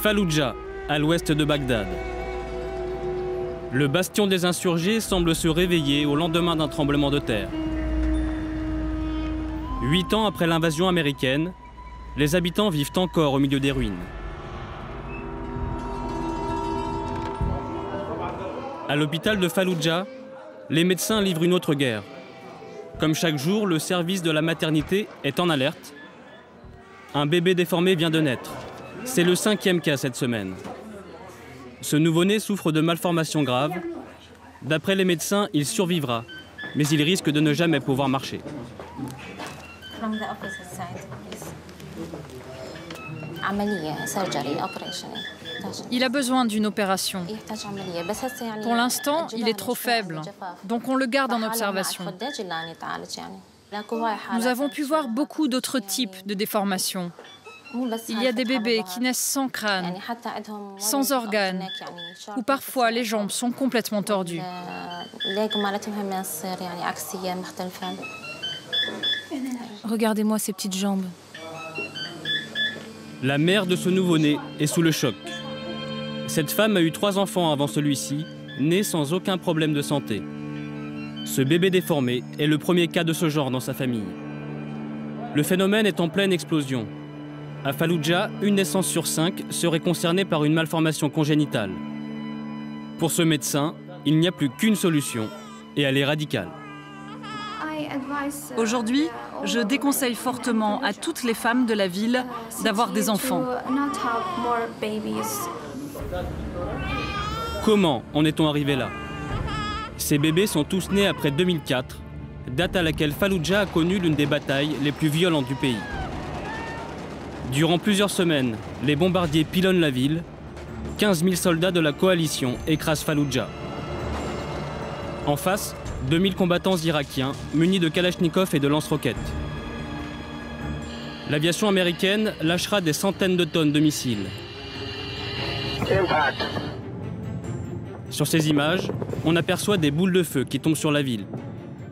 Falloujah, à l'ouest de Bagdad. Le bastion des insurgés semble se réveiller au lendemain d'un tremblement de terre. 8 ans après l'invasion américaine, les habitants vivent encore au milieu des ruines. À l'hôpital de Falloujah, les médecins livrent une autre guerre. Comme chaque jour, le service de la maternité est en alerte. Un bébé déformé vient de naître. C'est le 5e cas cette semaine. Ce nouveau-né souffre de malformations graves. D'après les médecins, il survivra, mais il risque de ne jamais pouvoir marcher. Il a besoin d'une opération. Pour l'instant, il est trop faible, donc on le garde en observation. Nous avons pu voir beaucoup d'autres types de déformations. Il y a des bébés qui naissent sans crâne, sans organes, ou parfois les jambes sont complètement tordues. Regardez-moi ces petites jambes. La mère de ce nouveau-né est sous le choc. Cette femme a eu 3 enfants avant celui-ci, nés sans aucun problème de santé. Ce bébé déformé est le premier cas de ce genre dans sa famille. Le phénomène est en pleine explosion. À Falloujah, une naissance sur 5 serait concernée par une malformation congénitale. Pour ce médecin, il n'y a plus qu'une solution, et elle est radicale. Aujourd'hui, je déconseille fortement à toutes les femmes de la ville d'avoir des enfants. Comment en est-on arrivé là? Ces bébés sont tous nés après 2004, date à laquelle Falloujah a connu l'une des batailles les plus violentes du pays. Durant plusieurs semaines, les bombardiers pilonnent la ville. 15 000 soldats de la coalition écrasent Falloujah. En face, 2000 combattants irakiens munis de kalachnikovs et de lance-roquettes. L'aviation américaine lâchera des centaines de tonnes de missiles. Impact. Sur ces images, on aperçoit des boules de feu qui tombent sur la ville.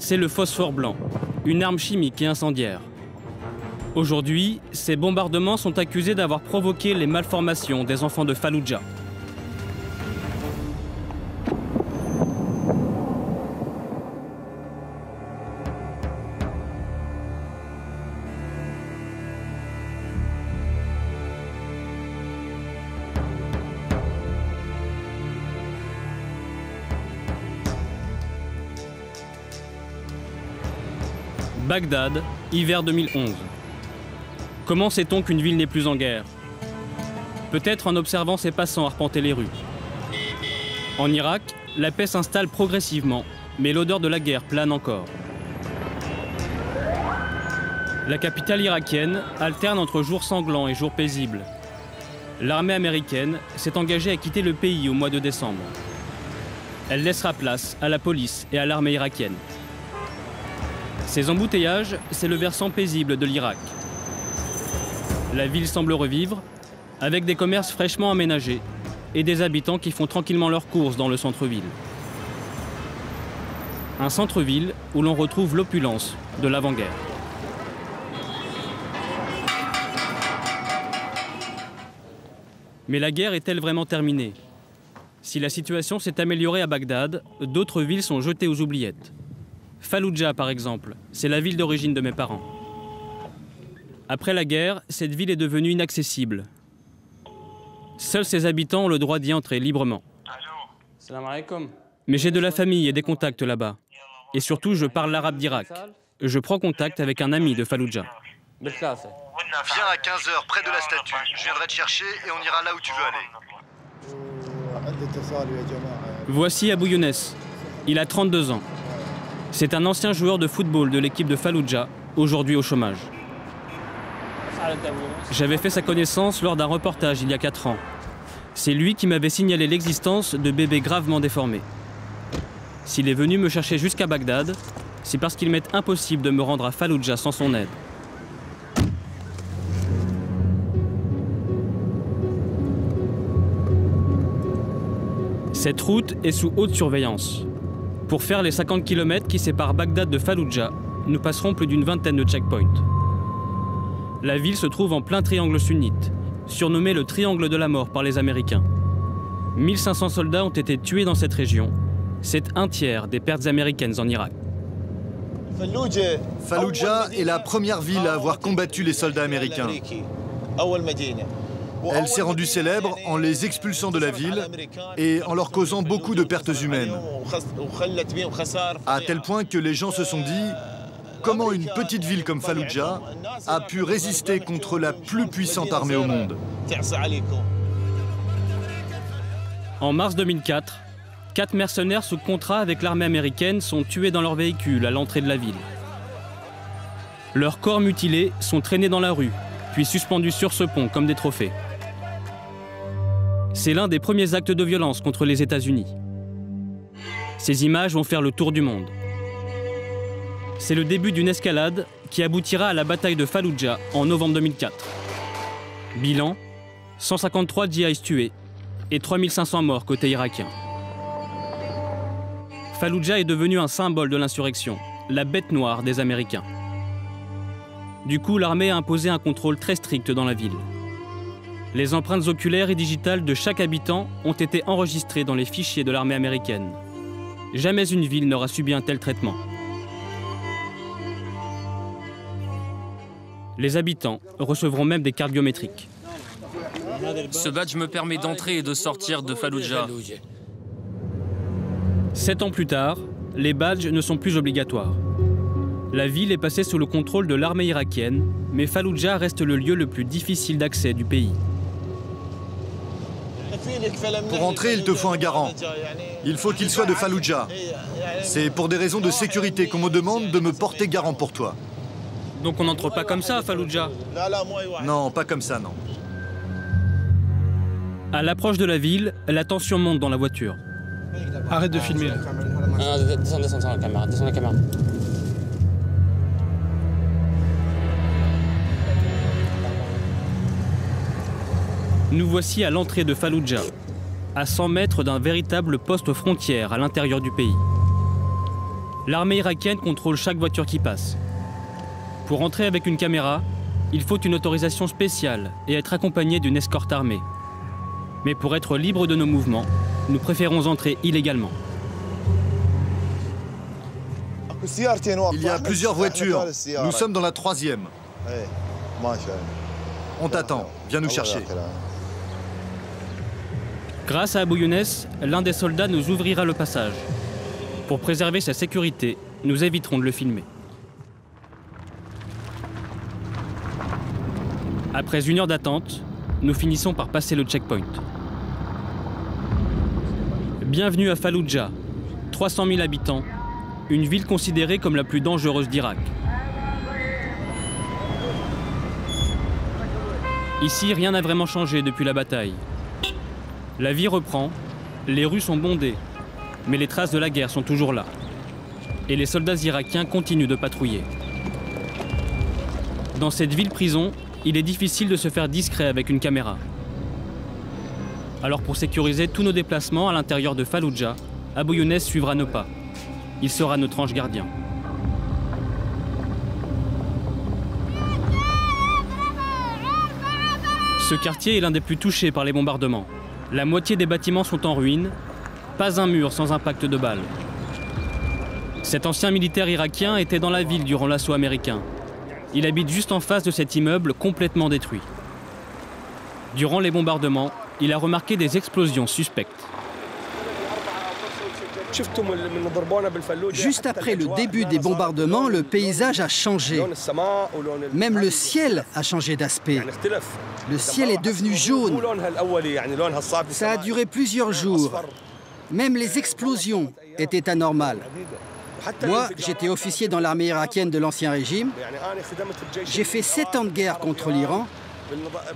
C'est le phosphore blanc, une arme chimique et incendiaire. Aujourd'hui, ces bombardements sont accusés d'avoir provoqué les malformations des enfants de Falloujah. Bagdad, hiver 2011. Comment sait-on qu'une ville n'est plus en guerre? Peut-être en observant ses passants arpenter les rues. En Irak, la paix s'installe progressivement, mais l'odeur de la guerre plane encore. La capitale irakienne alterne entre jours sanglants et jours paisibles. L'armée américaine s'est engagée à quitter le pays au mois de décembre. Elle laissera place à la police et à l'armée irakienne. Ces embouteillages, c'est le versant paisible de l'Irak. La ville semble revivre, avec des commerces fraîchement aménagés et des habitants qui font tranquillement leurs courses dans le centre-ville. Un centre-ville où l'on retrouve l'opulence de l'avant-guerre. Mais la guerre est-elle vraiment terminée? Si la situation s'est améliorée à Bagdad, d'autres villes sont jetées aux oubliettes. Falloujah, par exemple, c'est la ville d'origine de mes parents. Après la guerre, cette ville est devenue inaccessible. Seuls ses habitants ont le droit d'y entrer librement. Mais j'ai de la famille et des contacts là-bas. Et surtout, je parle l'arabe d'Irak. Je prends contact avec un ami de Falloujah. Viens à 15h près de la statue. Je viendrai te chercher et on ira là où tu veux aller. Voici Abou Younes. Il a 32 ans. C'est un ancien joueur de football de l'équipe de Falloujah, aujourd'hui au chômage. J'avais fait sa connaissance lors d'un reportage il y a 4 ans. C'est lui qui m'avait signalé l'existence de bébés gravement déformés. S'il est venu me chercher jusqu'à Bagdad, c'est parce qu'il m'est impossible de me rendre à Falloujah sans son aide. Cette route est sous haute surveillance. Pour faire les 50 km qui séparent Bagdad de Falloujah, nous passerons plus d'une vingtaine de checkpoints. La ville se trouve en plein triangle sunnite, surnommé le Triangle de la mort par les Américains. 1500 soldats ont été tués dans cette région. C'est un tiers des pertes américaines en Irak. Fallujah est la première ville à avoir combattu les soldats américains. Elle s'est rendue célèbre en les expulsant de la ville et en leur causant beaucoup de pertes humaines. À tel point que les gens se sont dit comment une petite ville comme Fallujah a pu résister contre la plus puissante armée au monde. En mars 2004, 4 mercenaires sous contrat avec l'armée américaine sont tués dans leur véhicule à l'entrée de la ville. Leurs corps mutilés sont traînés dans la rue, puis suspendus sur ce pont comme des trophées. C'est l'un des premiers actes de violence contre les États-Unis. Ces images vont faire le tour du monde. C'est le début d'une escalade qui aboutira à la bataille de Fallujah en novembre 2004. Bilan, 153 djihadistes tués et 3500 morts côté irakien. Fallujah est devenu un symbole de l'insurrection, la bête noire des Américains. Du coup, l'armée a imposé un contrôle très strict dans la ville. Les empreintes oculaires et digitales de chaque habitant ont été enregistrées dans les fichiers de l'armée américaine. Jamais une ville n'aura subi un tel traitement. Les habitants recevront même des cartes biométriques. Ce badge me permet d'entrer et de sortir de Fallujah. 7 ans plus tard, les badges ne sont plus obligatoires. La ville est passée sous le contrôle de l'armée irakienne, mais Fallujah reste le lieu le plus difficile d'accès du pays. Pour entrer, il te faut un garant. Il faut qu'il soit de Fallujah. C'est pour des raisons de sécurité qu'on me demande de me porter garant pour toi. Donc on n'entre pas comme ça à Fallujah? Non, pas comme ça, non. À l'approche de la ville, la tension monte dans la voiture. Arrête de filmer. Descends la caméra. Nous voici à l'entrée de Fallujah, à 100 mètres d'un véritable poste frontière à l'intérieur du pays. L'armée irakienne contrôle chaque voiture qui passe. Pour entrer avec une caméra, il faut une autorisation spéciale et être accompagné d'une escorte armée. Mais pour être libre de nos mouvements, nous préférons entrer illégalement. Il y a plusieurs voitures. Nous sommes dans la 3e. On t'attend. Viens nous chercher. Grâce à Abou Younes, l'un des soldats nous ouvrira le passage. Pour préserver sa sécurité, nous éviterons de le filmer. Après 1 heure d'attente, nous finissons par passer le checkpoint. Bienvenue à Fallujah, 300 000 habitants, une ville considérée comme la plus dangereuse d'Irak. Ici, rien n'a vraiment changé depuis la bataille. La vie reprend, les rues sont bondées, mais les traces de la guerre sont toujours là. Et les soldats irakiens continuent de patrouiller. Dans cette ville-prison, il est difficile de se faire discret avec une caméra. Alors pour sécuriser tous nos déplacements à l'intérieur de Fallujah, Abou Younes suivra nos pas. Il sera notre ange gardien. Ce quartier est l'un des plus touchés par les bombardements. La moitié des bâtiments sont en ruine, pas un mur sans impact de balles. Cet ancien militaire irakien était dans la ville durant l'assaut américain. Il habite juste en face de cet immeuble complètement détruit. Durant les bombardements, il a remarqué des explosions suspectes. Juste après le début des bombardements, le paysage a changé. Même le ciel a changé d'aspect. Le ciel est devenu jaune. Ça a duré plusieurs jours. Même les explosions étaient anormales. Moi, j'étais officier dans l'armée irakienne de l'Ancien Régime. J'ai fait 7 ans de guerre contre l'Iran.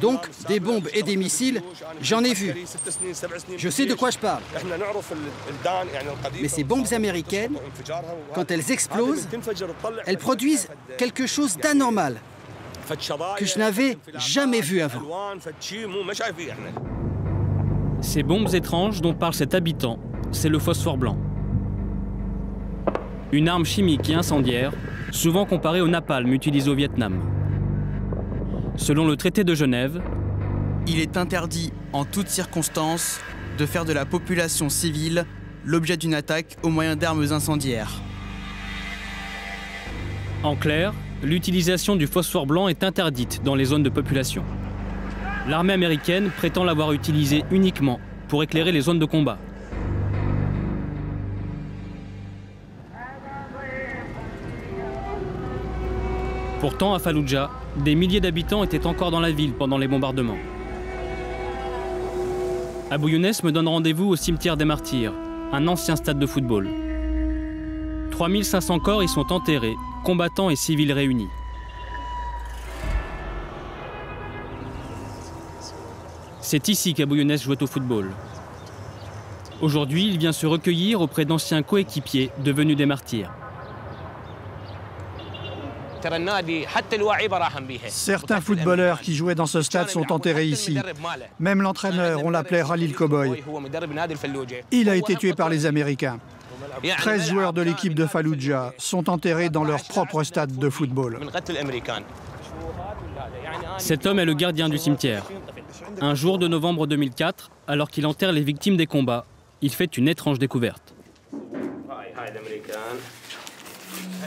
Donc, des bombes et des missiles, j'en ai vu. Je sais de quoi je parle. Mais ces bombes américaines, quand elles explosent, elles produisent quelque chose d'anormal que je n'avais jamais vu avant. Ces bombes étranges dont parle cet habitant, c'est le phosphore blanc. Une arme chimique et incendiaire, souvent comparée au napalm utilisé au Vietnam. Selon le traité de Genève, Il est interdit, en toutes circonstances, de faire de la population civile l'objet d'une attaque au moyen d'armes incendiaires. En clair, l'utilisation du phosphore blanc est interdite dans les zones de population. L'armée américaine prétend l'avoir utilisé uniquement pour éclairer les zones de combat. Pourtant, à Falloujah, des milliers d'habitants étaient encore dans la ville pendant les bombardements. Abou Younes me donne rendez-vous au cimetière des Martyrs, un ancien stade de football. 3500 corps y sont enterrés, combattants et civils réunis. C'est ici qu'Abou Younes jouait au football. Aujourd'hui, il vient se recueillir auprès d'anciens coéquipiers devenus des martyrs. Certains footballeurs qui jouaient dans ce stade sont enterrés ici. Même l'entraîneur, on l'appelait Khalil Cowboy. Il a été tué par les Américains. 13 joueurs de l'équipe de Falloujah sont enterrés dans leur propre stade de football. Cet homme est le gardien du cimetière. Un jour de novembre 2004, alors qu'il enterre les victimes des combats, il fait une étrange découverte.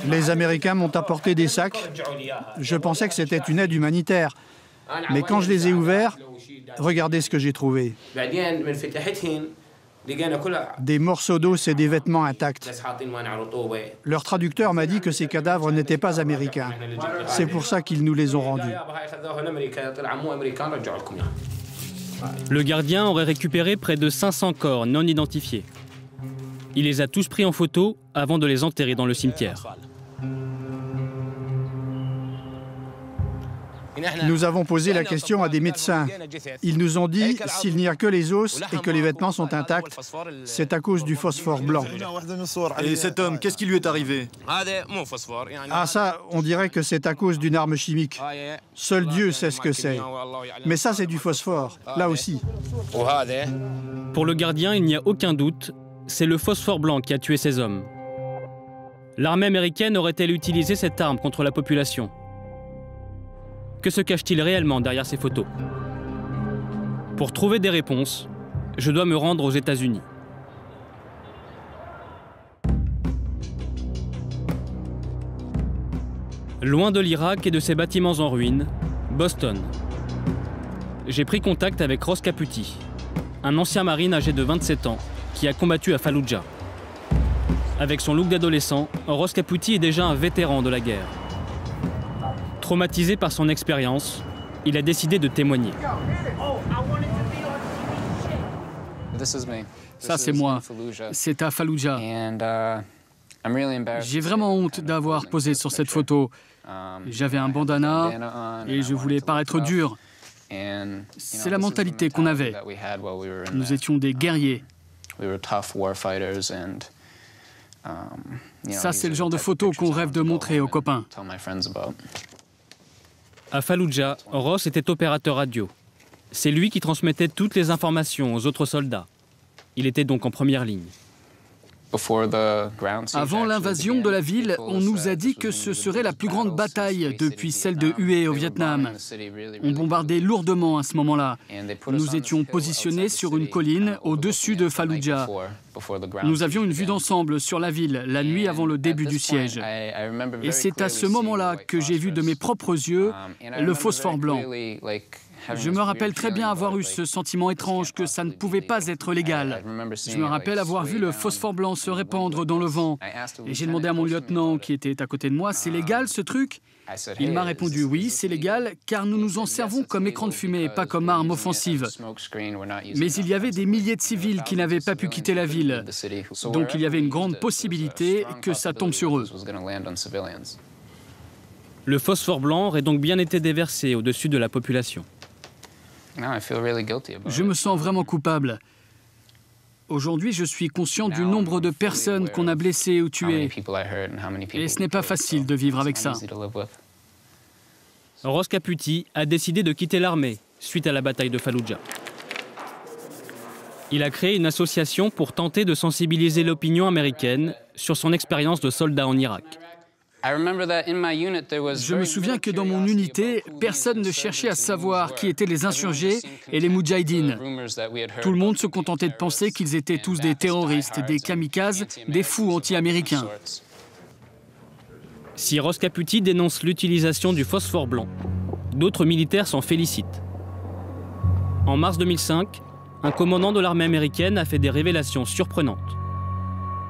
Les Américains m'ont apporté des sacs. Je pensais que c'était une aide humanitaire. Mais quand je les ai ouverts, regardez ce que j'ai trouvé. Des morceaux d'os et des vêtements intacts. Leur traducteur m'a dit que ces cadavres n'étaient pas américains. C'est pour ça qu'ils nous les ont rendus. Le gardien aurait récupéré près de 500 corps non identifiés. Il les a tous pris en photo avant de les enterrer dans le cimetière. Nous avons posé la question à des médecins. Ils nous ont dit, s'il n'y a que les os et que les vêtements sont intacts, c'est à cause du phosphore blanc. Et cet homme, qu'est-ce qui lui est arrivé? Ah ça, on dirait que c'est à cause d'une arme chimique. Seul Dieu sait ce que c'est. Mais ça, c'est du phosphore, là aussi. Pour le gardien, il n'y a aucun doute, c'est le phosphore blanc qui a tué ces hommes. L'armée américaine aurait-elle utilisé cette arme contre la population? Que se cache-t-il réellement derrière ces photos? Pour trouver des réponses, je dois me rendre aux États-Unis. Loin de l'Irak et de ses bâtiments en ruine, Boston. J'ai pris contact avec Ross Caputi, un ancien marine âgé de 27 ans qui a combattu à Falloujah. Avec son look d'adolescent, Ross Caputi est déjà un vétéran de la guerre. Traumatisé par son expérience, il a décidé de témoigner. Ça, c'est moi. C'est à Falloujah. J'ai vraiment honte d'avoir posé sur cette photo. J'avais un bandana et je voulais paraître dur. C'est la mentalité qu'on avait. Nous étions des guerriers. Ça, c'est le genre de photo qu'on rêve de montrer aux copains. À Falloujah, Ross était opérateur radio. C'est lui qui transmettait toutes les informations aux autres soldats. Il était donc en première ligne. Avant l'invasion de la ville, on nous a dit que ce serait la plus grande bataille depuis celle de Hue au Vietnam. On bombardait lourdement à ce moment-là. Nous étions positionnés sur une colline au-dessus de Falloujah. Nous avions une vue d'ensemble sur la ville la nuit avant le début du siège. Et c'est à ce moment-là que j'ai vu de mes propres yeux le phosphore blanc. Je me rappelle très bien avoir eu ce sentiment étrange que ça ne pouvait pas être légal. Je me rappelle avoir vu le phosphore blanc se répandre dans le vent. Et j'ai demandé à mon lieutenant qui était à côté de moi, « C'est légal ce truc ?» Il m'a répondu « Oui, c'est légal, car nous nous en servons comme écran de fumée, pas comme arme offensive. » Mais il y avait des milliers de civils qui n'avaient pas pu quitter la ville. Donc il y avait une grande possibilité que ça tombe sur eux. Le phosphore blanc aurait donc bien été déversé au-dessus de la population. Je me sens vraiment coupable. Aujourd'hui, je suis conscient du nombre de personnes qu'on a blessées ou tuées. Et ce n'est pas facile de vivre avec ça. Ross Caputi a décidé de quitter l'armée suite à la bataille de Falloujah. Il a créé une association pour tenter de sensibiliser l'opinion américaine sur son expérience de soldat en Irak. Je me souviens que dans mon unité, personne ne cherchait à savoir qui étaient les insurgés et les moudjahidines. Tout le monde se contentait de penser qu'ils étaient tous des terroristes, des kamikazes, des fous anti-américains. Si Roscaputi dénonce l'utilisation du phosphore blanc, d'autres militaires s'en félicitent. En mars 2005, un commandant de l'armée américaine a fait des révélations surprenantes.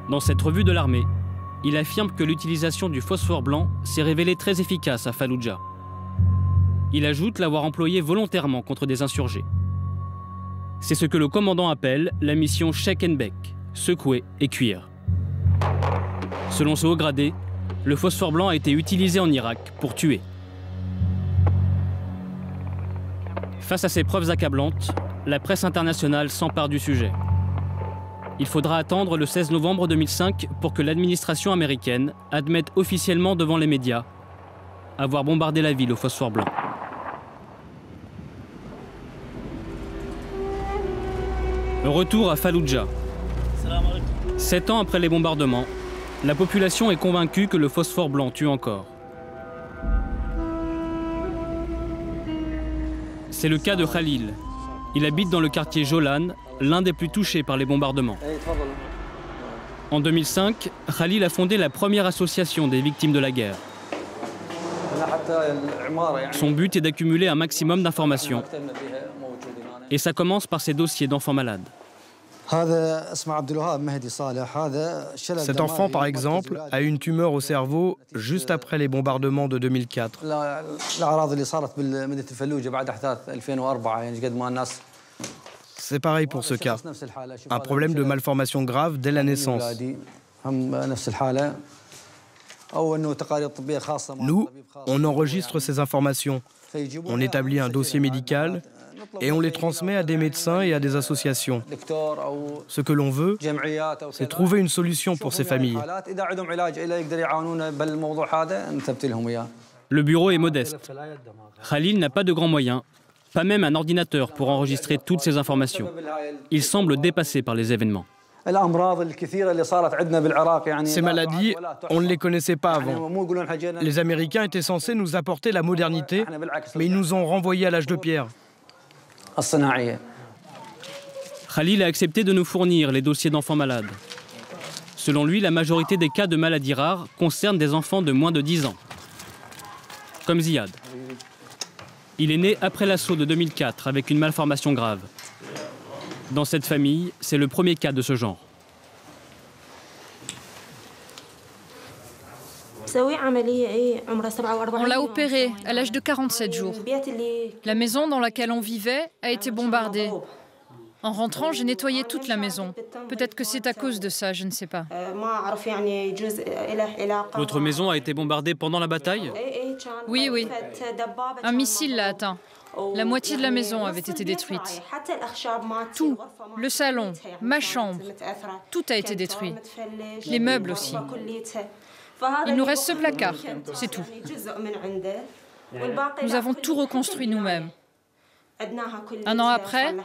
Dans cette revue de l'armée, il affirme que l'utilisation du phosphore blanc s'est révélée très efficace à Falloujah. Il ajoute l'avoir employé volontairement contre des insurgés. C'est ce que le commandant appelle la mission Shake and Bake, secouer et cuire. Selon ce haut gradé, le phosphore blanc a été utilisé en Irak pour tuer. Face à ces preuves accablantes, la presse internationale s'empare du sujet. Il faudra attendre le 16 novembre 2005 pour que l'administration américaine admette officiellement devant les médias avoir bombardé la ville au phosphore blanc. Retour à Falloujah. 7 ans après les bombardements, la population est convaincue que le phosphore blanc tue encore. C'est le cas de Khalil. Il habite dans le quartier Jolan, l'un des plus touchés par les bombardements. En 2005, Khalil a fondé la première association des victimes de la guerre. Son but est d'accumuler un maximum d'informations. Et ça commence par ses dossiers d'enfants malades. Cet enfant, par exemple, a eu une tumeur au cerveau juste après les bombardements de 2004. C'est pareil pour ce cas. Un problème de malformation grave dès la naissance. Nous, on enregistre ces informations. On établit un dossier médical et on les transmet à des médecins et à des associations. Ce que l'on veut, c'est trouver une solution pour ces familles. Le bureau est modeste. Khalil n'a pas de grands moyens, pas même un ordinateur pour enregistrer toutes ces informations. Il semble dépassé par les événements. Ces maladies, on ne les connaissait pas avant. Les Américains étaient censés nous apporter la modernité, mais ils nous ont renvoyés à l'âge de pierre. Khalil a accepté de nous fournir les dossiers d'enfants malades. Selon lui, la majorité des cas de maladies rares concernent des enfants de moins de 10 ans. Comme Ziad. Il est né après l'assaut de 2004 avec une malformation grave. Dans cette famille, c'est le premier cas de ce genre. On l'a opéré à l'âge de 47 jours. La maison dans laquelle on vivait a été bombardée. En rentrant, j'ai nettoyé toute la maison. Peut-être que c'est à cause de ça, je ne sais pas. Votre maison a été bombardée pendant la bataille? Oui, oui. Un missile l'a atteint. La moitié de la maison avait été détruite. Tout, le salon, ma chambre, tout a été détruit. Les meubles aussi. Il nous reste ce placard, c'est tout. Nous avons tout reconstruit nous-mêmes. Un an après,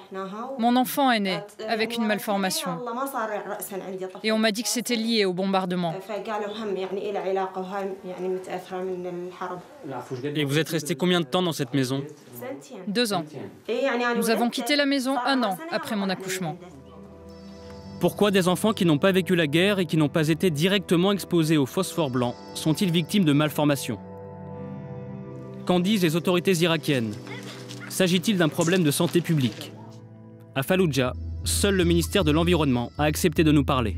mon enfant est né avec une malformation. Et on m'a dit que c'était lié au bombardement. Et vous êtes resté combien de temps dans cette maison? 2 ans. Nous avons quitté la maison 1 an après mon accouchement. Pourquoi des enfants qui n'ont pas vécu la guerre et qui n'ont pas été directement exposés au phosphore blanc sont-ils victimes de malformations? Qu'en disent les autorités irakiennes? S'agit-il d'un problème de santé publique? À Falloujah, seul le ministère de l'Environnement a accepté de nous parler.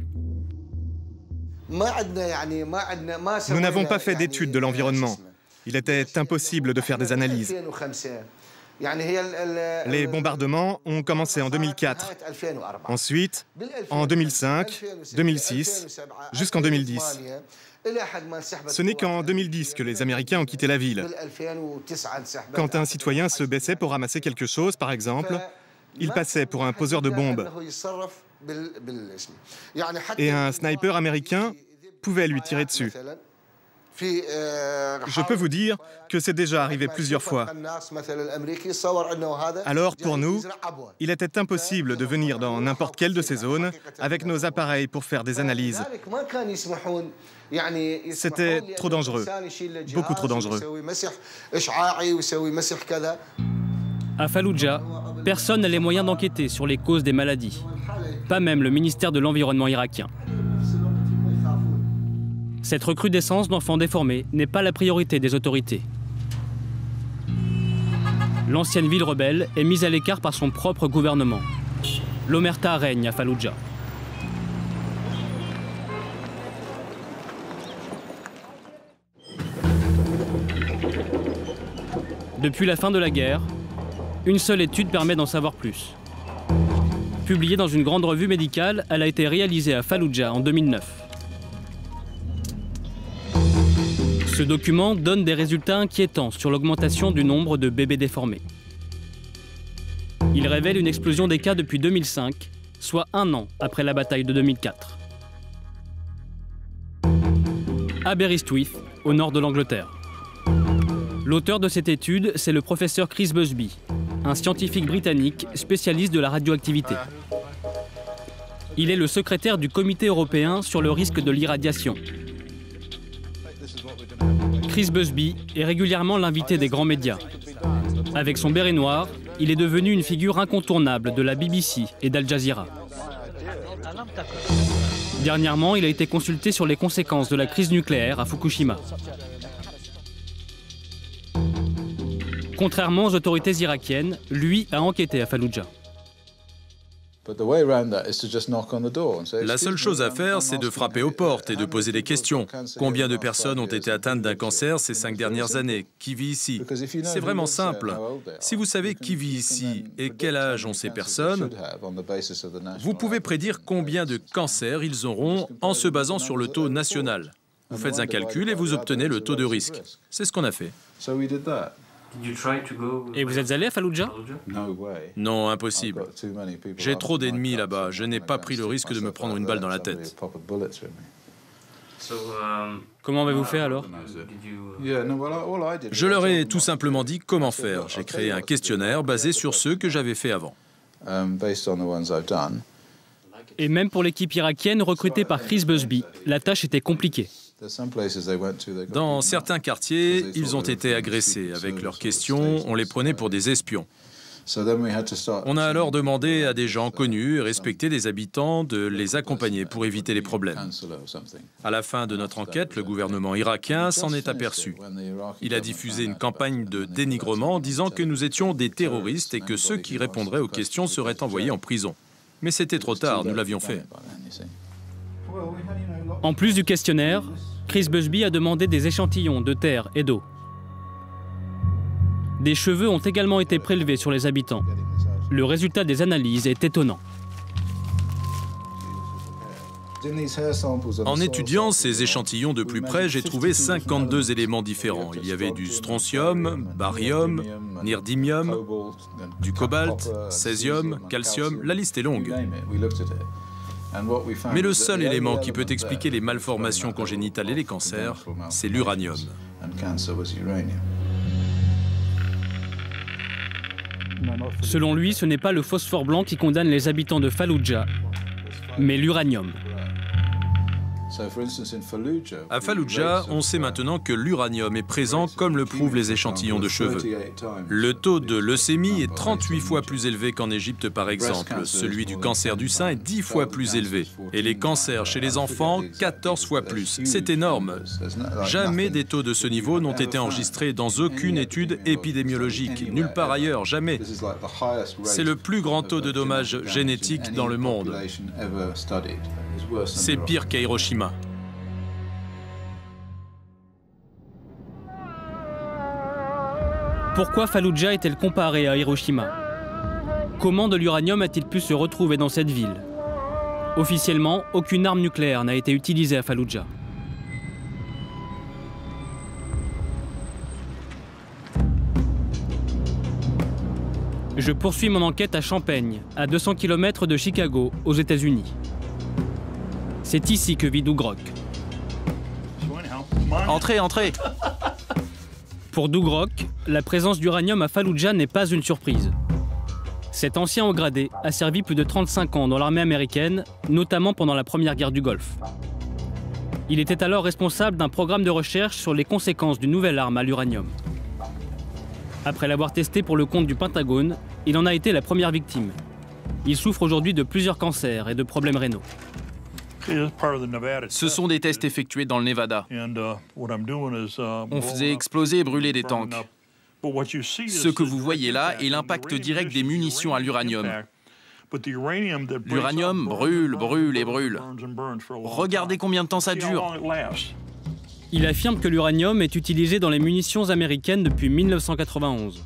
Nous n'avons pas fait d'études de l'environnement. Il était impossible de faire des analyses. Les bombardements ont commencé en 2004, ensuite en 2005, 2006, jusqu'en 2010. Ce n'est qu'en 2010 que les Américains ont quitté la ville. Quand un citoyen se baissait pour ramasser quelque chose, par exemple, il passait pour un poseur de bombes. Et un sniper américain pouvait lui tirer dessus. Je peux vous dire que c'est déjà arrivé plusieurs fois. Alors, pour nous, il était impossible de venir dans n'importe quelle de ces zones avec nos appareils pour faire des analyses. C'était trop dangereux, beaucoup trop dangereux. À Falloujah, personne n'a les moyens d'enquêter sur les causes des maladies. Pas même le ministère de l'Environnement irakien. Cette recrudescence d'enfants déformés n'est pas la priorité des autorités. L'ancienne ville rebelle est mise à l'écart par son propre gouvernement. L'omerta règne à Falloujah. Depuis la fin de la guerre, une seule étude permet d'en savoir plus. Publiée dans une grande revue médicale, elle a été réalisée à Falloujah en 2009. Ce document donne des résultats inquiétants sur l'augmentation du nombre de bébés déformés. Il révèle une explosion des cas depuis 2005, soit 1 an après la bataille de 2004. Aberystwyth, au nord de l'Angleterre. L'auteur de cette étude, c'est le professeur Chris Busby, un scientifique britannique spécialiste de la radioactivité. Il est le secrétaire du Comité européen sur le risque de l'irradiation. Chris Busby est régulièrement l'invité des grands médias. Avec son béret noir, il est devenu une figure incontournable de la BBC et d'Al Jazeera. Dernièrement, il a été consulté sur les conséquences de la crise nucléaire à Fukushima. Contrairement aux autorités irakiennes, lui a enquêté à Falloujah. La seule chose à faire, c'est de frapper aux portes et de poser des questions. Combien de personnes ont été atteintes d'un cancer ces 5 dernières années? Qui vit ici? C'est vraiment simple. Si vous savez qui vit ici et quel âge ont ces personnes, vous pouvez prédire combien de cancers ils auront en se basant sur le taux national. Vous faites un calcul et vous obtenez le taux de risque. C'est ce qu'on a fait. Et vous êtes allé à Falloujah? Non, impossible. J'ai trop d'ennemis là-bas. Je n'ai pas pris le risque de me prendre une balle dans la tête. Comment avez-vous fait alors? Je leur ai tout simplement dit comment faire. J'ai créé un questionnaire basé sur ceux que j'avais fait avant. Et même pour l'équipe irakienne recrutée par Chris Busby, la tâche était compliquée. Dans certains quartiers, ils ont été agressés. Avec leurs questions, on les prenait pour des espions. On a alors demandé à des gens connus et respectés des habitants de les accompagner pour éviter les problèmes. À la fin de notre enquête, le gouvernement irakien s'en est aperçu. Il a diffusé une campagne de dénigrement disant que nous étions des terroristes et que ceux qui répondraient aux questions seraient envoyés en prison. Mais c'était trop tard, nous l'avions fait. En plus du questionnaire, Chris Busby a demandé des échantillons de terre et d'eau. Des cheveux ont également été prélevés sur les habitants. Le résultat des analyses est étonnant. En étudiant ces échantillons de plus près, j'ai trouvé 52 éléments différents. Il y avait du strontium, barium, niodymium, du cobalt, césium, calcium, la liste est longue. Mais le seul élément qui peut expliquer les malformations congénitales et les cancers, c'est l'uranium. Selon lui, ce n'est pas le phosphore blanc qui condamne les habitants de Falloujah, mais l'uranium. À Falloujah, on sait maintenant que l'uranium est présent comme le prouvent les échantillons de cheveux. Le taux de leucémie est 38 fois plus élevé qu'en Égypte par exemple. Celui du cancer du sein est 10 fois plus élevé. Et les cancers chez les enfants, 14 fois plus. C'est énorme. Jamais des taux de ce niveau n'ont été enregistrés dans aucune étude épidémiologique. Nulle part ailleurs, jamais. C'est le plus grand taux de dommages génétiques dans le monde. C'est pire qu'à Hiroshima. Pourquoi Falloujah est-elle comparée à Hiroshima? Comment de l'uranium a-t-il pu se retrouver dans cette ville? Officiellement, aucune arme nucléaire n'a été utilisée à Falloujah. Je poursuis mon enquête à Champaign, à 200 km de Chicago, aux États-Unis. C'est ici que vit Doug Rock. Entrez, entrez. Pour Doug Rock, la présence d'uranium à Falloujah n'est pas une surprise. Cet ancien haut gradé a servi plus de 35 ans dans l'armée américaine, notamment pendant la première guerre du Golfe. Il était alors responsable d'un programme de recherche sur les conséquences d'une nouvelle arme à l'uranium. Après l'avoir testé pour le compte du Pentagone, il en a été la première victime. Il souffre aujourd'hui de plusieurs cancers et de problèmes rénaux. Ce sont des tests effectués dans le Nevada. On faisait exploser et brûler des tanks. Ce que vous voyez là est l'impact direct des munitions à l'uranium. L'uranium brûle, brûle et brûle. Regardez combien de temps ça dure. Il affirme que l'uranium est utilisé dans les munitions américaines depuis 1991.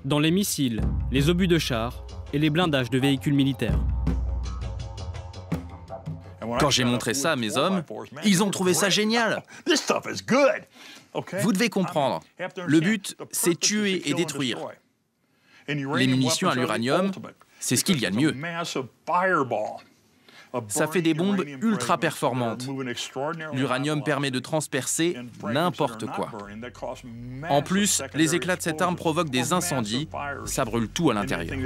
Dans les missiles, les obus de chars et les blindages de véhicules militaires. Quand j'ai montré ça à mes hommes, ils ont trouvé ça génial. Vous devez comprendre, le but, c'est tuer et détruire. Les munitions à l'uranium, c'est ce qu'il y a de mieux. Ça fait des bombes ultra performantes. L'uranium permet de transpercer n'importe quoi. En plus, les éclats de cette arme provoquent des incendies, ça brûle tout à l'intérieur.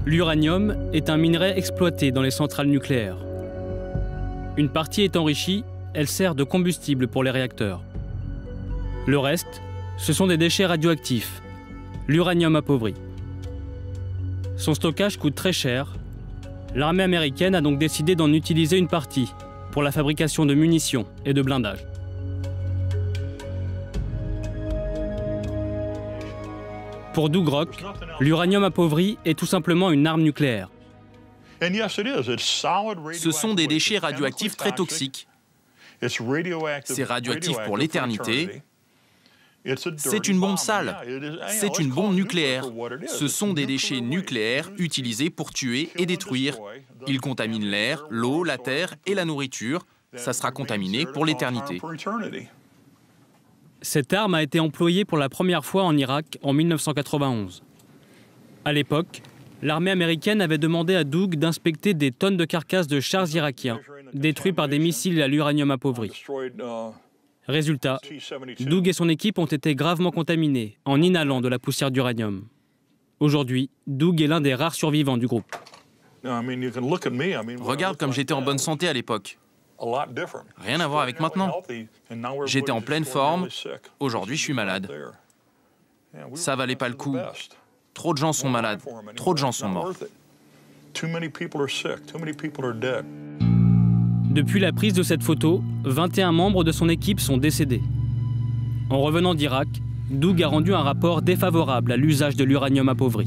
L'uranium est un minerai exploité dans les centrales nucléaires. Une partie est enrichie, elle sert de combustible pour les réacteurs. Le reste, ce sont des déchets radioactifs, l'uranium appauvri. Son stockage coûte très cher. L'armée américaine a donc décidé d'en utiliser une partie pour la fabrication de munitions et de blindage. Pour Doug Rock, l'uranium appauvri est tout simplement une arme nucléaire. Ce sont des déchets radioactifs très toxiques. C'est radioactif pour l'éternité. C'est une bombe sale. C'est une bombe nucléaire. Ce sont des déchets nucléaires utilisés pour tuer et détruire. Ils contaminent l'air, l'eau, la terre et la nourriture. Ça sera contaminé pour l'éternité. Cette arme a été employée pour la première fois en Irak en 1991. À l'époque, l'armée américaine avait demandé à Doug d'inspecter des tonnes de carcasses de chars irakiens, détruits par des missiles à l'uranium appauvri. Résultat, Doug et son équipe ont été gravement contaminés en inhalant de la poussière d'uranium. Aujourd'hui, Doug est l'un des rares survivants du groupe. Regarde comme j'étais en bonne santé à l'époque. Rien à voir avec maintenant. J'étais en pleine forme, aujourd'hui je suis malade. Ça valait pas le coup. Trop de gens sont malades, trop de gens sont morts. Depuis la prise de cette photo, 21 membres de son équipe sont décédés. En revenant d'Irak, Doug a rendu un rapport défavorable à l'usage de l'uranium appauvri.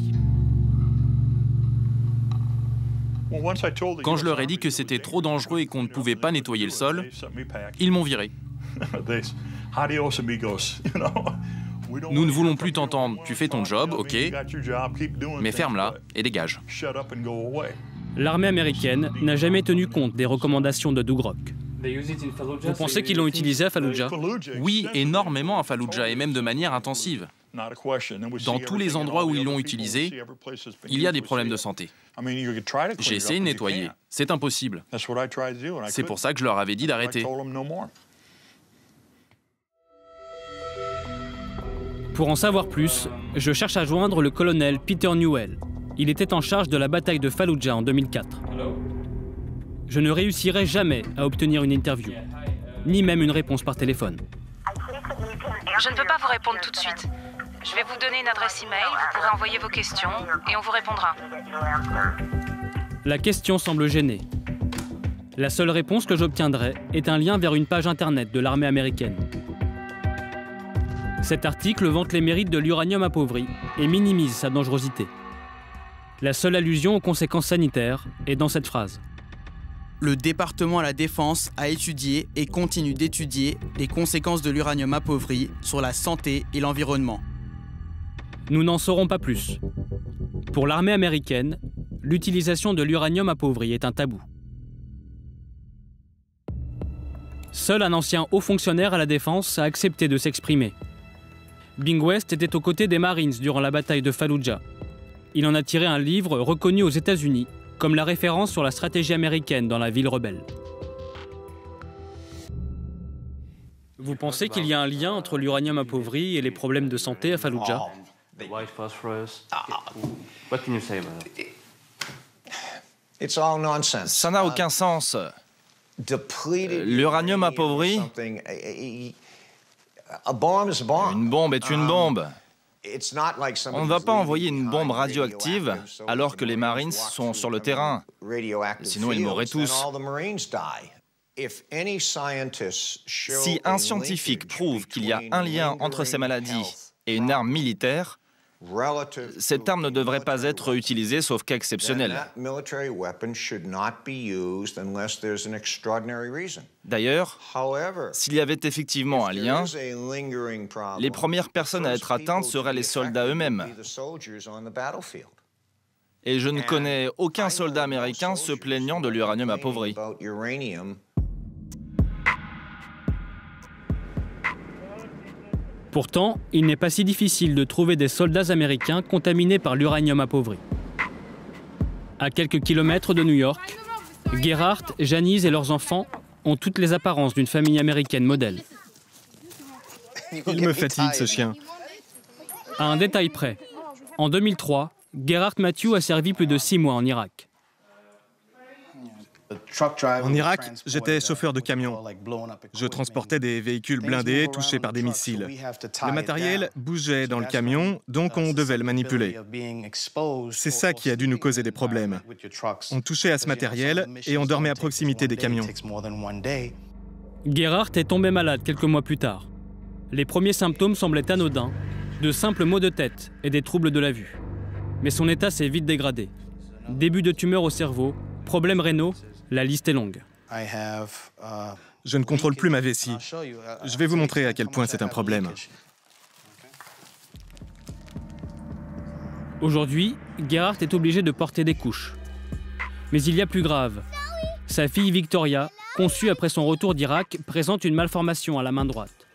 Quand je leur ai dit que c'était trop dangereux et qu'on ne pouvait pas nettoyer le sol, ils m'ont viré. Nous ne voulons plus t'entendre. Tu fais ton job, ok, mais ferme-la et dégage. L'armée américaine n'a jamais tenu compte des recommandations de Doug Rock. Vous pensez qu'ils l'ont utilisé à Falloujah? Oui, énormément à Falloujah et même de manière intensive. Dans tous les endroits où ils l'ont utilisé, il y a des problèmes de santé. J'ai essayé de nettoyer. C'est impossible. C'est pour ça que je leur avais dit d'arrêter. Pour en savoir plus, je cherche à joindre le colonel Peter Newell. Il était en charge de la bataille de Falloujah en 2004. Je ne réussirai jamais à obtenir une interview, ni même une réponse par téléphone. Je ne peux pas vous répondre tout de suite. Je vais vous donner une adresse email, vous pourrez envoyer vos questions et on vous répondra. La question semble gêner. La seule réponse que j'obtiendrai est un lien vers une page internet de l'armée américaine. Cet article vante les mérites de l'uranium appauvri et minimise sa dangerosité. La seule allusion aux conséquences sanitaires est dans cette phrase. Le département à la Défense a étudié et continue d'étudier les conséquences de l'uranium appauvri sur la santé et l'environnement. Nous n'en saurons pas plus. Pour l'armée américaine, l'utilisation de l'uranium appauvri est un tabou. Seul un ancien haut fonctionnaire à la Défense a accepté de s'exprimer. Bing West était aux côtés des Marines durant la bataille de Falloujah. Il en a tiré un livre reconnu aux États-Unis comme la référence sur la stratégie américaine dans la ville rebelle. Vous pensez qu'il y a un lien entre l'uranium appauvri et les problèmes de santé à Falloujah? Ça n'a aucun sens. L'uranium appauvri, une bombe est une bombe. On ne va pas envoyer une bombe radioactive alors que les Marines sont sur le terrain. Sinon, ils mourraient tous. Si un scientifique prouve qu'il y a un lien entre ces maladies et une arme militaire, cette arme ne devrait pas être utilisée sauf cas exceptionnel. D'ailleurs, s'il y avait effectivement un lien, les premières personnes à être atteintes seraient les soldats eux-mêmes. Et je ne connais aucun soldat américain se plaignant de l'uranium appauvri. Pourtant, il n'est pas si difficile de trouver des soldats américains contaminés par l'uranium appauvri. À quelques kilomètres de New York, Gerhardt, Janice et leurs enfants ont toutes les apparences d'une famille américaine modèle. Il me fatigue, ce chien. À un détail près, en 2003, Gerhardt Matthew a servi plus de 6 mois en Irak. En Irak, j'étais chauffeur de camion. Je transportais des véhicules blindés touchés par des missiles. Le matériel bougeait dans le camion, donc on devait le manipuler. C'est ça qui a dû nous causer des problèmes. On touchait à ce matériel et on dormait à proximité des camions. Gerhardt est tombé malade quelques mois plus tard. Les premiers symptômes semblaient anodins, de simples maux de tête et des troubles de la vue. Mais son état s'est vite dégradé. Début de tumeur au cerveau, problèmes rénaux, la liste est longue. Je ne contrôle plus ma vessie. Je vais vous montrer à quel point c'est un problème. Aujourd'hui, Gerhardt est obligé de porter des couches. Mais il y a plus grave. Sa fille Victoria, conçue après son retour d'Irak, présente une malformation à la main droite.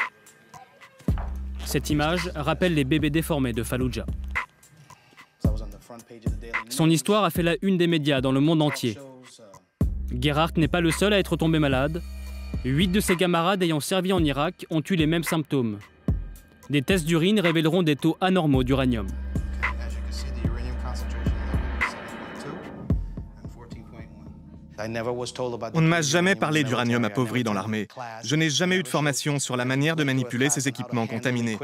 Cette image rappelle les bébés déformés de Falloujah. Son histoire a fait la une des médias dans le monde entier. Gerhardt n'est pas le seul à être tombé malade. 8 de ses camarades ayant servi en Irak ont eu les mêmes symptômes. Des tests d'urine révéleront des taux anormaux d'uranium. On ne m'a jamais parlé d'uranium appauvri dans l'armée. Je n'ai jamais eu de formation sur la manière de manipuler ces équipements contaminés.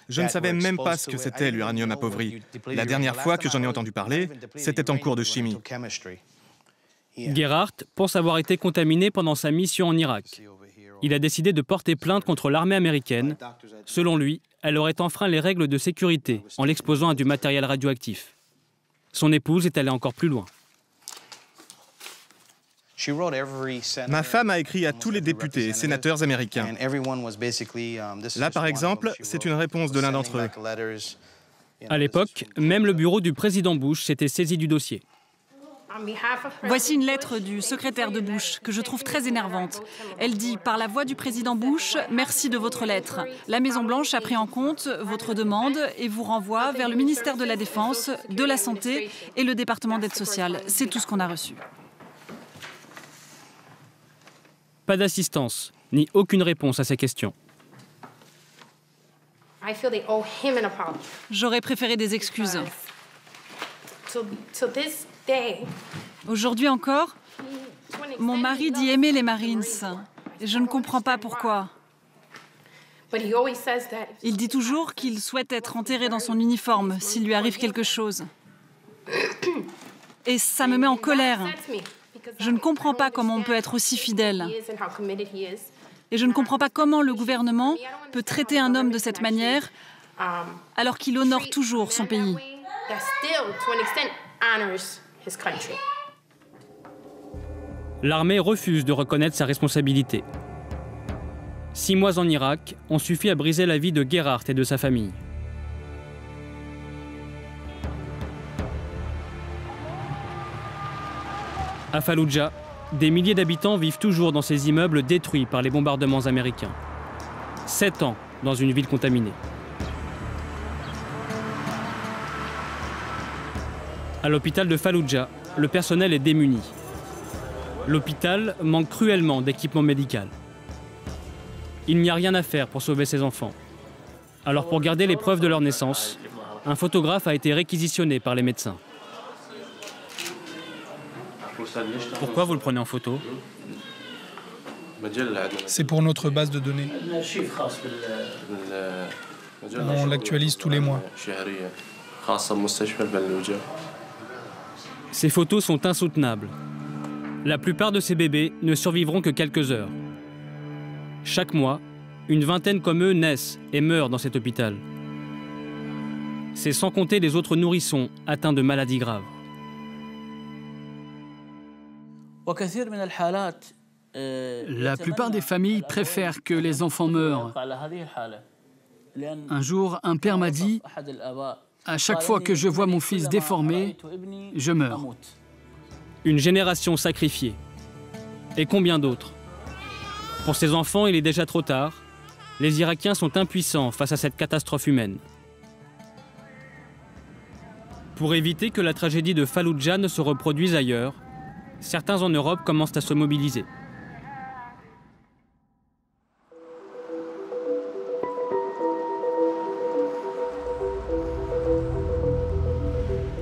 Je ne savais même pas ce que c'était l'uranium appauvri. La dernière fois que j'en ai entendu parler, c'était en cours de chimie. Gerhardt pense avoir été contaminé pendant sa mission en Irak. Il a décidé de porter plainte contre l'armée américaine. Selon lui, elle aurait enfreint les règles de sécurité en l'exposant à du matériel radioactif. Son épouse est allée encore plus loin. Ma femme a écrit à tous les députés et sénateurs américains. Là, par exemple, c'est une réponse de l'un d'entre eux. À l'époque, même le bureau du président Bush s'était saisi du dossier. Voici une lettre du secrétaire de Bush que je trouve très énervante. Elle dit « Par la voix du président Bush, merci de votre lettre. La Maison-Blanche a pris en compte votre demande et vous renvoie vers le ministère de la Défense, de la Santé et le département d'aide sociale. C'est tout ce qu'on a reçu. » Pas d'assistance, ni aucune réponse à ces questions. J'aurais préféré des excuses. Aujourd'hui encore, mon mari dit aimer les Marines. Et je ne comprends pas pourquoi. Il dit toujours qu'il souhaite être enterré dans son uniforme s'il lui arrive quelque chose. Et ça me met en colère. Je ne comprends pas comment on peut être aussi fidèle. Et je ne comprends pas comment le gouvernement peut traiter un homme de cette manière alors qu'il honore toujours son pays. L'armée refuse de reconnaître sa responsabilité. 6 mois en Irak ont suffi à briser la vie de Gerhardt et de sa famille. À Falloujah, des milliers d'habitants vivent toujours dans ces immeubles détruits par les bombardements américains. 7 ans dans une ville contaminée. À l'hôpital de Falloujah, le personnel est démuni. L'hôpital manque cruellement d'équipement médical. Il n'y a rien à faire pour sauver ces enfants. Alors pour garder les preuves de leur naissance, un photographe a été réquisitionné par les médecins. Pourquoi vous le prenez en photo? C'est pour notre base de données. On l'actualise tous les mois. Ces photos sont insoutenables. La plupart de ces bébés ne survivront que quelques heures. Chaque mois, une vingtaine comme eux naissent et meurent dans cet hôpital. C'est sans compter les autres nourrissons atteints de maladies graves. La plupart des familles préfèrent que les enfants meurent. Un jour, un père m'a dit « À chaque fois que je vois mon fils déformé, je meurs. » Une génération sacrifiée. Et combien d'autres? Pour ces enfants, il est déjà trop tard. Les Irakiens sont impuissants face à cette catastrophe humaine. Pour éviter que la tragédie de Falloujah ne se reproduise ailleurs, certains en Europe commencent à se mobiliser.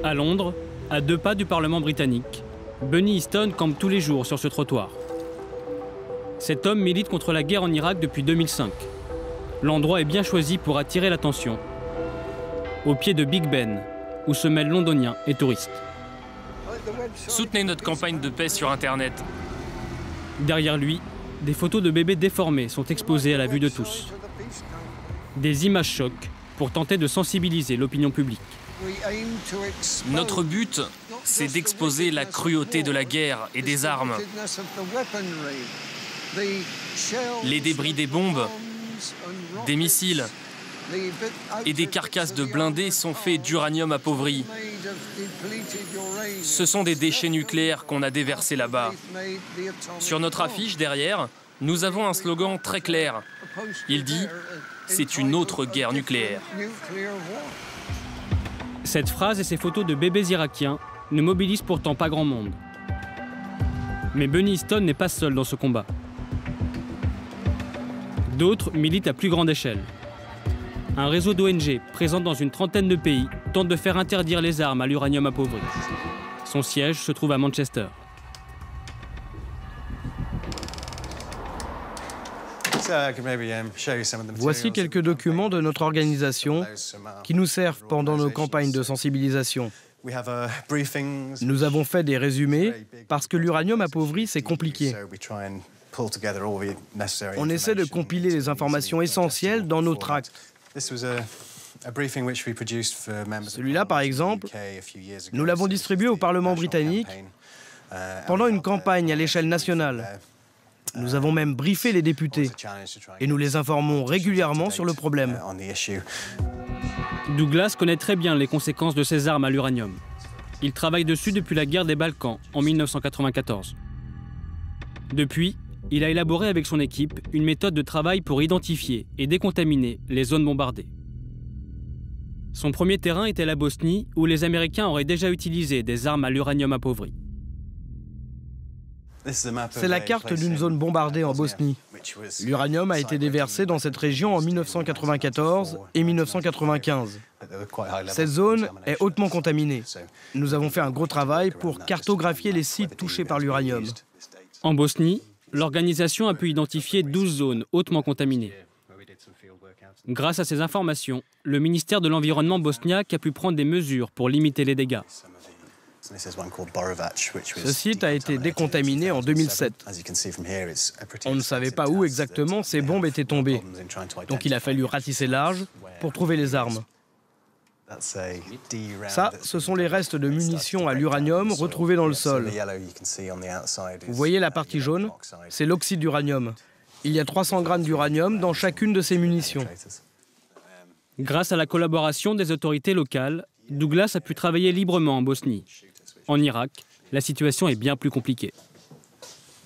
À Londres, à 2 pas du Parlement britannique, Bunny Easton campe tous les jours sur ce trottoir. Cet homme milite contre la guerre en Irak depuis 2005. L'endroit est bien choisi pour attirer l'attention. Au pied de Big Ben, où se mêlent londoniens et touristes. Soutenez notre campagne de paix sur Internet. Derrière lui, des photos de bébés déformés sont exposées à la vue de tous. Des images choc pour tenter de sensibiliser l'opinion publique. Notre but, c'est d'exposer la cruauté de la guerre et des armes. Les débris des bombes, des missiles et des carcasses de blindés sont faits d'uranium appauvri. Ce sont des déchets nucléaires qu'on a déversés là-bas. Sur notre affiche derrière, nous avons un slogan très clair. Il dit « C'est une autre guerre nucléaire ». Cette phrase et ces photos de bébés irakiens ne mobilisent pourtant pas grand monde. Mais Bunny Easton n'est pas seul dans ce combat. D'autres militent à plus grande échelle. Un réseau d'ONG présent dans une trentaine de pays tente de faire interdire les armes à l'uranium appauvri. Son siège se trouve à Manchester. Voici quelques documents de notre organisation qui nous servent pendant nos campagnes de sensibilisation. Nous avons fait des résumés parce que l'uranium appauvri, c'est compliqué. On essaie de compiler les informations essentielles dans nos tracts. Celui-là, par exemple, nous l'avons distribué au Parlement britannique pendant une campagne à l'échelle nationale. Nous avons même briefé les députés et nous les informons régulièrement sur le problème. Douglas connaît très bien les conséquences de ces armes à l'uranium. Il travaille dessus depuis la guerre des Balkans en 1994. Depuis, il a élaboré avec son équipe une méthode de travail pour identifier et décontaminer les zones bombardées. Son premier terrain était la Bosnie, où les Américains auraient déjà utilisé des armes à l'uranium appauvri. C'est la carte d'une zone bombardée en Bosnie. L'uranium a été déversé dans cette région en 1994 et 1995. Cette zone est hautement contaminée. Nous avons fait un gros travail pour cartographier les sites touchés par l'uranium. En Bosnie, l'organisation a pu identifier 12 zones hautement contaminées. Grâce à ces informations, le ministère de l'Environnement bosniaque a pu prendre des mesures pour limiter les dégâts. Ce site a été décontaminé en 2007. On ne savait pas où exactement ces bombes étaient tombées. Donc il a fallu ratisser large pour trouver les armes. Ça, ce sont les restes de munitions à l'uranium retrouvés dans le sol. Vous voyez la partie jaune? C'est l'oxyde d'uranium. Il y a 300 grammes d'uranium dans chacune de ces munitions. Grâce à la collaboration des autorités locales, Douglas a pu travailler librement en Bosnie. En Irak, la situation est bien plus compliquée.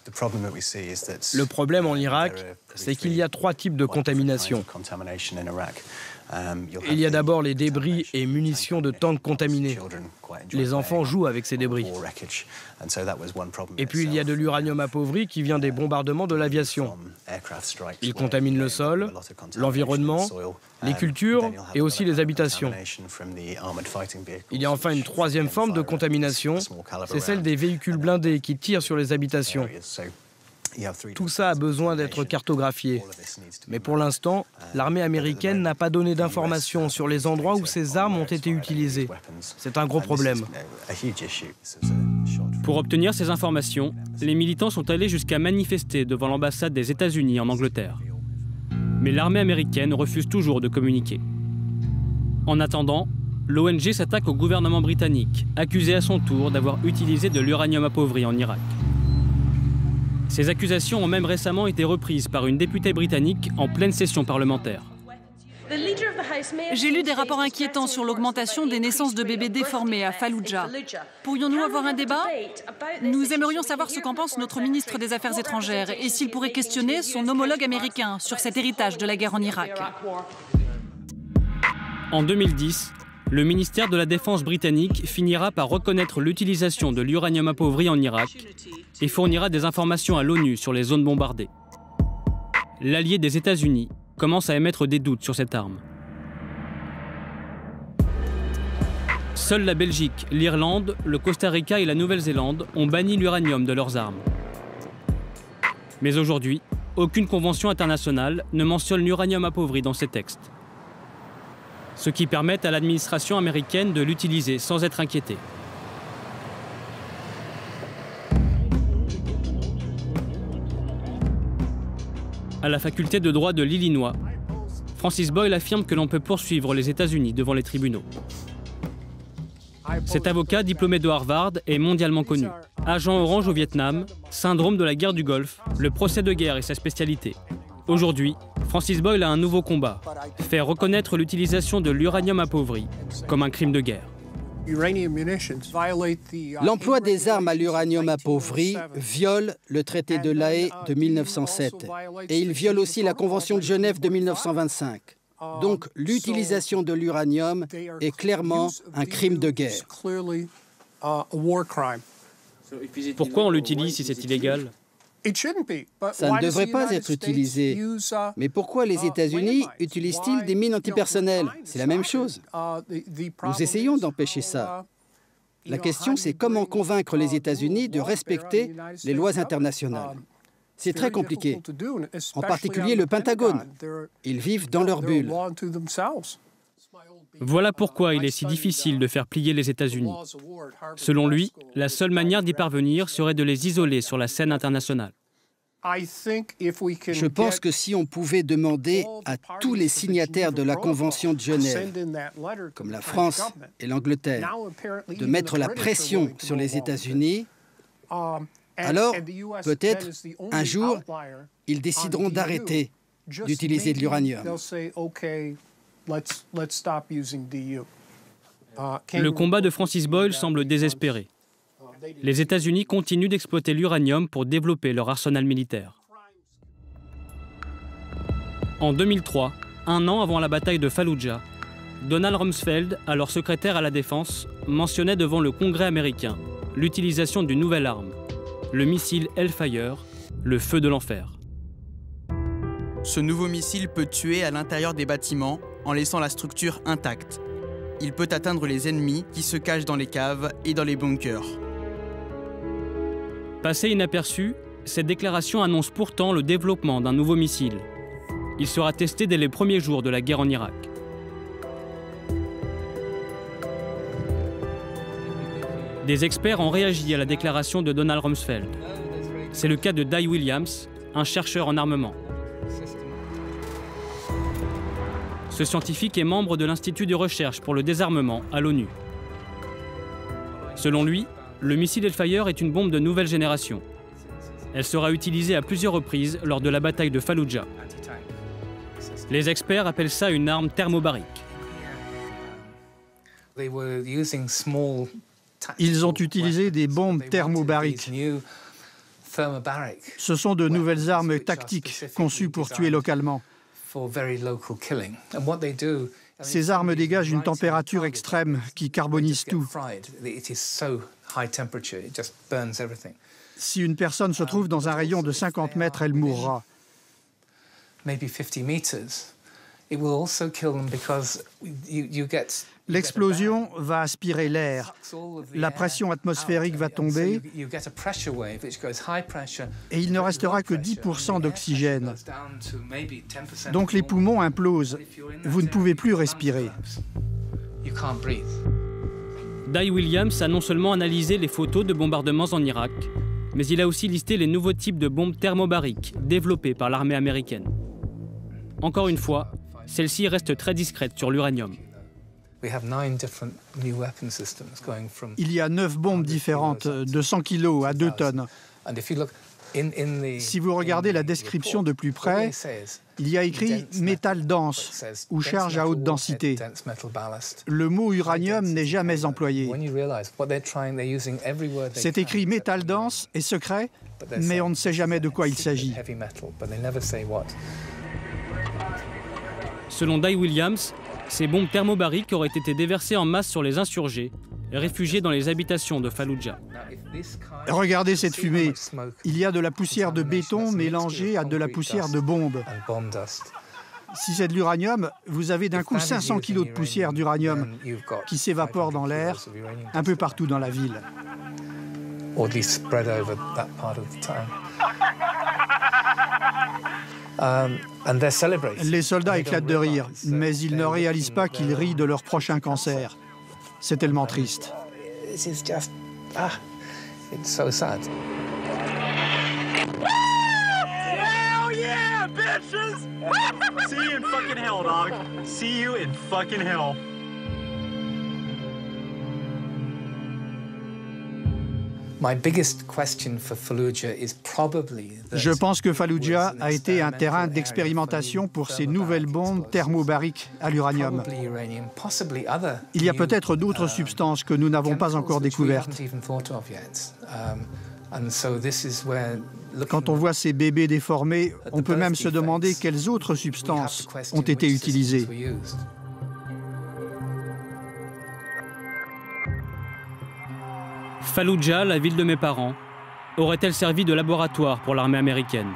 Le problème en Irak, c'est qu'il y a 3 types de contamination. Il y a d'abord les débris et munitions de tanks contaminés. Les enfants jouent avec ces débris. Et puis il y a de l'uranium appauvri qui vient des bombardements de l'aviation. Il contamine le sol, l'environnement, les cultures et aussi les habitations. Il y a enfin une troisième forme de contamination, c'est celle des véhicules blindés qui tirent sur les habitations. Tout ça a besoin d'être cartographié. Mais pour l'instant, l'armée américaine n'a pas donné d'informations sur les endroits où ces armes ont été utilisées. C'est un gros problème. Pour obtenir ces informations, les militants sont allés jusqu'à manifester devant l'ambassade des États-Unis en Angleterre. Mais l'armée américaine refuse toujours de communiquer. En attendant, l'ONG s'attaque au gouvernement britannique, accusé à son tour d'avoir utilisé de l'uranium appauvri en Irak. Ces accusations ont même récemment été reprises par une députée britannique en pleine session parlementaire. J'ai lu des rapports inquiétants sur l'augmentation des naissances de bébés déformés à Falloujah. Pourrions-nous avoir un débat? Nous aimerions savoir ce qu'en pense notre ministre des Affaires étrangères et s'il pourrait questionner son homologue américain sur cet héritage de la guerre en Irak. En 2010, le ministère de la Défense britannique finira par reconnaître l'utilisation de l'uranium appauvri en Irak et fournira des informations à l'ONU sur les zones bombardées. L'allié des États-Unis commence à émettre des doutes sur cette arme. Seuls la Belgique, l'Irlande, le Costa Rica et la Nouvelle-Zélande ont banni l'uranium de leurs armes. Mais aujourd'hui, aucune convention internationale ne mentionne l'uranium appauvri dans ces textes, ce qui permet à l'administration américaine de l'utiliser sans être inquiétée. À la faculté de droit de l'Illinois, Francis Boyle affirme que l'on peut poursuivre les États-Unis devant les tribunaux. Cet avocat, diplômé de Harvard, est mondialement connu. Agent orange au Vietnam, syndrome de la guerre du Golfe, le procès de guerre est sa spécialité. Aujourd'hui, Francis Boyle a un nouveau combat, faire reconnaître l'utilisation de l'uranium appauvri comme un crime de guerre. L'emploi des armes à l'uranium appauvri viole le traité de La Haye de 1907 et il viole aussi la Convention de Genève de 1925. Donc l'utilisation de l'uranium est clairement un crime de guerre. Pourquoi on l'utilise si c'est illégal ? Ça ne devrait pas être utilisé. Mais pourquoi les États-Unis utilisent-ils des mines antipersonnelles? C'est la même chose. Nous essayons d'empêcher ça. La question, c'est comment convaincre les États-Unis de respecter les lois internationales. C'est très compliqué, en particulier le Pentagone. Ils vivent dans leur bulle. Voilà pourquoi il est si difficile de faire plier les États-Unis. Selon lui, la seule manière d'y parvenir serait de les isoler sur la scène internationale. Je pense que si on pouvait demander à tous les signataires de la Convention de Genève, comme la France et l'Angleterre, de mettre la pression sur les États-Unis, alors peut-être un jour, ils décideront d'arrêter d'utiliser de l'uranium. Le combat de Francis Boyle semble désespéré. Les États-Unis continuent d'exploiter l'uranium pour développer leur arsenal militaire. En 2003, un an avant la bataille de Falloujah, Donald Rumsfeld, alors secrétaire à la Défense, mentionnait devant le Congrès américain l'utilisation d'une nouvelle arme, le missile Hellfire, le feu de l'enfer. Ce nouveau missile peut tuer à l'intérieur des bâtiments en laissant la structure intacte. Il peut atteindre les ennemis qui se cachent dans les caves et dans les bunkers. Passé inaperçu, cette déclaration annonce pourtant le développement d'un nouveau missile. Il sera testé dès les premiers jours de la guerre en Irak. Des experts ont réagi à la déclaration de Donald Rumsfeld. C'est le cas de Dai Williams, un chercheur en armement. Ce scientifique est membre de l'Institut de recherche pour le désarmement à l'ONU. Selon lui, le missile Hellfire est une bombe de nouvelle génération. Elle sera utilisée à plusieurs reprises lors de la bataille de Falloujah. Les experts appellent ça une arme thermobarique. Ils ont utilisé des bombes thermobariques. Ce sont de nouvelles armes tactiques conçues pour tuer localement. Ces armes dégagent une température extrême qui carbonise tout. Si une personne se trouve dans un rayon de 50 mètres, elle mourra. L'explosion va aspirer l'air. La pression atmosphérique va tomber et il ne restera que 10% d'oxygène. Donc les poumons implosent. Vous ne pouvez plus respirer. Dai Williams a non seulement analysé les photos de bombardements en Irak, mais il a aussi listé les nouveaux types de bombes thermobariques développés par l'armée américaine. Encore une fois, celle-ci reste très discrète sur l'uranium. Il y a 9 bombes différentes, de 100 kg à 2 tonnes. Si vous regardez la description de plus près, il y a écrit « métal dense » ou « charge à haute densité ». Le mot uranium n'est jamais employé. C'est écrit « métal dense » et secret, mais on ne sait jamais de quoi il s'agit. Selon Dai Williams, ces bombes thermobariques auraient été déversées en masse sur les insurgés, réfugiés dans les habitations de Falloujah. Regardez cette fumée. Il y a de la poussière de béton mélangée à de la poussière de bombe. Si c'est de l'uranium, vous avez d'un coup 500 kg de poussière d'uranium qui s'évapore dans l'air un peu partout dans la ville. Les soldats éclatent de rire, mais ils ne réalisent pas qu'ils rient de leur prochain cancer. C'est tellement triste. Je pense que Falloujah a été un terrain d'expérimentation pour ces nouvelles bombes thermobariques à l'uranium. Il y a peut-être d'autres substances que nous n'avons pas encore découvertes. Quand on voit ces bébés déformés, on peut même se demander quelles autres substances ont été utilisées. Falloujah, la ville de mes parents, aurait-elle servi de laboratoire pour l'armée américaine?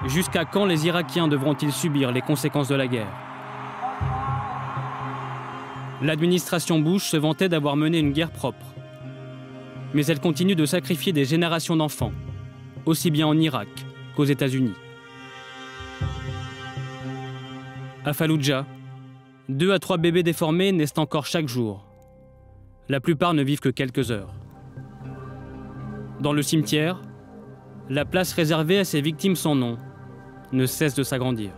Jusqu'à quand les Irakiens devront-ils subir les conséquences de la guerre? L'administration Bush se vantait d'avoir mené une guerre propre. Mais elle continue de sacrifier des générations d'enfants, aussi bien en Irak qu'aux États-Unis. À Falloujah, 2 à 3 bébés déformés naissent encore chaque jour. La plupart ne vivent que quelques heures. Dans le cimetière, la place réservée à ces victimes sans nom ne cesse de s'agrandir.